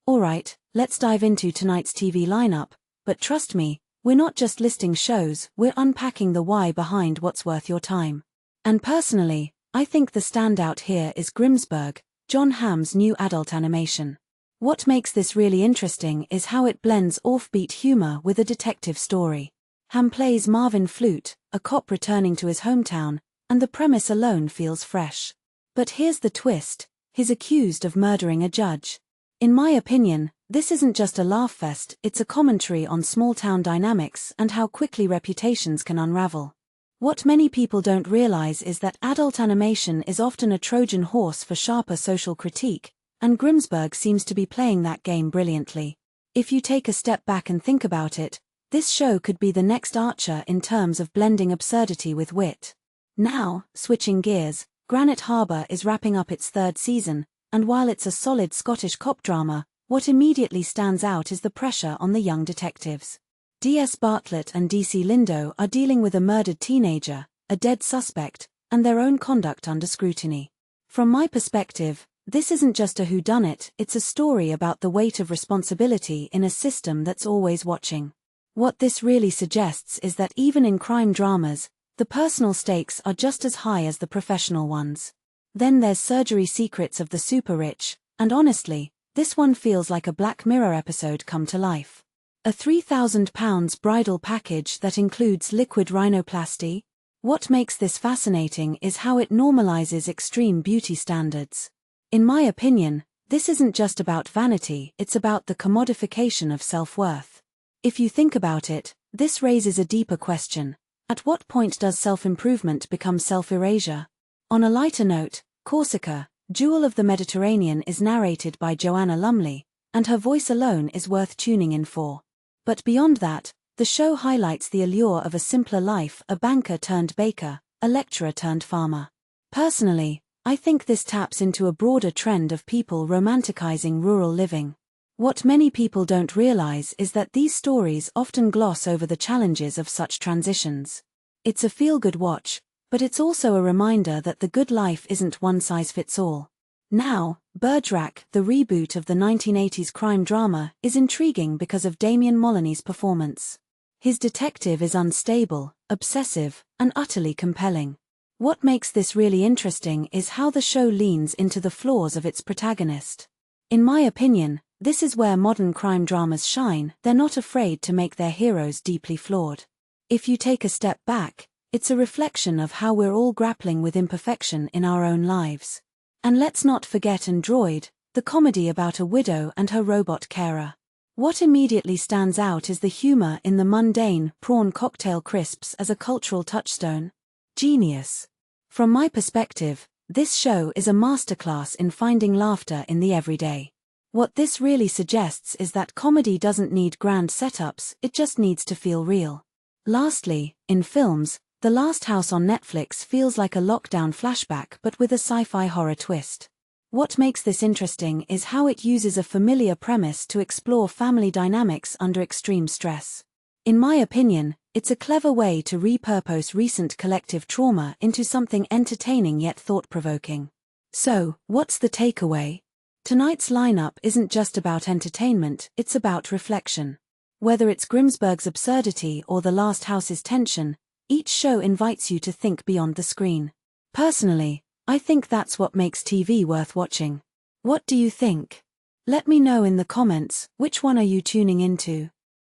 Alright, let's dive into tonight's TV lineup, but trust me, we're not just listing shows, we're unpacking the why behind what's worth your time. And personally, I think the standout here is Grimburgh, Jon Hamm's new adult animation. What makes this really interesting is how it blends offbeat humor with a detective story. Hamm plays Marvin Flute, a cop returning to his hometown, and the premise alone feels fresh. But here's the twist, he's accused of murdering a judge. In my opinion, this isn't just a laugh fest, it's a commentary on small-town dynamics and how quickly reputations can unravel. What many people don't realize is that adult animation is often a Trojan horse for sharper social critique, and Grimburgh seems to be playing that game brilliantly. If you take a step back and think about it, this show could be the next Archer in terms of blending absurdity with wit. Now, switching gears, Granite Harbour is wrapping up its third season, and while it's a solid Scottish cop drama, what immediately stands out is the pressure on the young detectives. D.S. Bartlett and D.C. Lindo are dealing with a murdered teenager, a dead suspect, and their own conduct under scrutiny. From my perspective, this isn't just a whodunit, it's a story about the weight of responsibility in a system that's always watching. What this really suggests is that even in crime dramas, the personal stakes are just as high as the professional ones. Then there's Surgery Secrets of the Super Rich, and honestly, this one feels like a Black Mirror episode come to life. A £3,000 bridal package that includes liquid rhinoplasty? What makes this fascinating is how it normalizes extreme beauty standards. In my opinion, this isn't just about vanity, it's about the commodification of self-worth. If you think about it, this raises a deeper question. At what point does self-improvement become self-erasure? On a lighter note, Corsica, Jewel of the Mediterranean is narrated by Joanna Lumley, and her voice alone is worth tuning in for. But beyond that, the show highlights the allure of a simpler life, a banker turned baker, a lecturer turned farmer. Personally, I think this taps into a broader trend of people romanticizing rural living. What many people don't realize is that these stories often gloss over the challenges of such transitions. It's a feel-good watch, but it's also a reminder that the good life isn't one-size-fits-all. Now, Bergerac, the reboot of the 1980s crime drama, is intriguing because of Damien Moloney's performance. His detective is unstable, obsessive, and utterly compelling. What makes this really interesting is how the show leans into the flaws of its protagonist. In my opinion, this is where modern crime dramas shine, they're not afraid to make their heroes deeply flawed. If you take a step back, it's a reflection of how we're all grappling with imperfection in our own lives. And let's not forget Android, the comedy about a widow and her robot carer. What immediately stands out is the humor in the mundane prawn cocktail crisps as a cultural touchstone. Genius. From my perspective, this show is a masterclass in finding laughter in the everyday. What this really suggests is that comedy doesn't need grand setups, it just needs to feel real. Lastly, in films, The Last House on Netflix feels like a lockdown flashback but with a sci-fi horror twist. What makes this interesting is how it uses a familiar premise to explore family dynamics under extreme stress. In my opinion, it's a clever way to repurpose recent collective trauma into something entertaining yet thought-provoking. So, what's the takeaway? Tonight's lineup isn't just about entertainment, it's about reflection. Whether it's Grimburgh's absurdity or The Last House's tension, each show invites you to think beyond the screen. Personally, I think that's what makes TV worth watching. What do you think? Let me know in the comments, which one are you tuning into?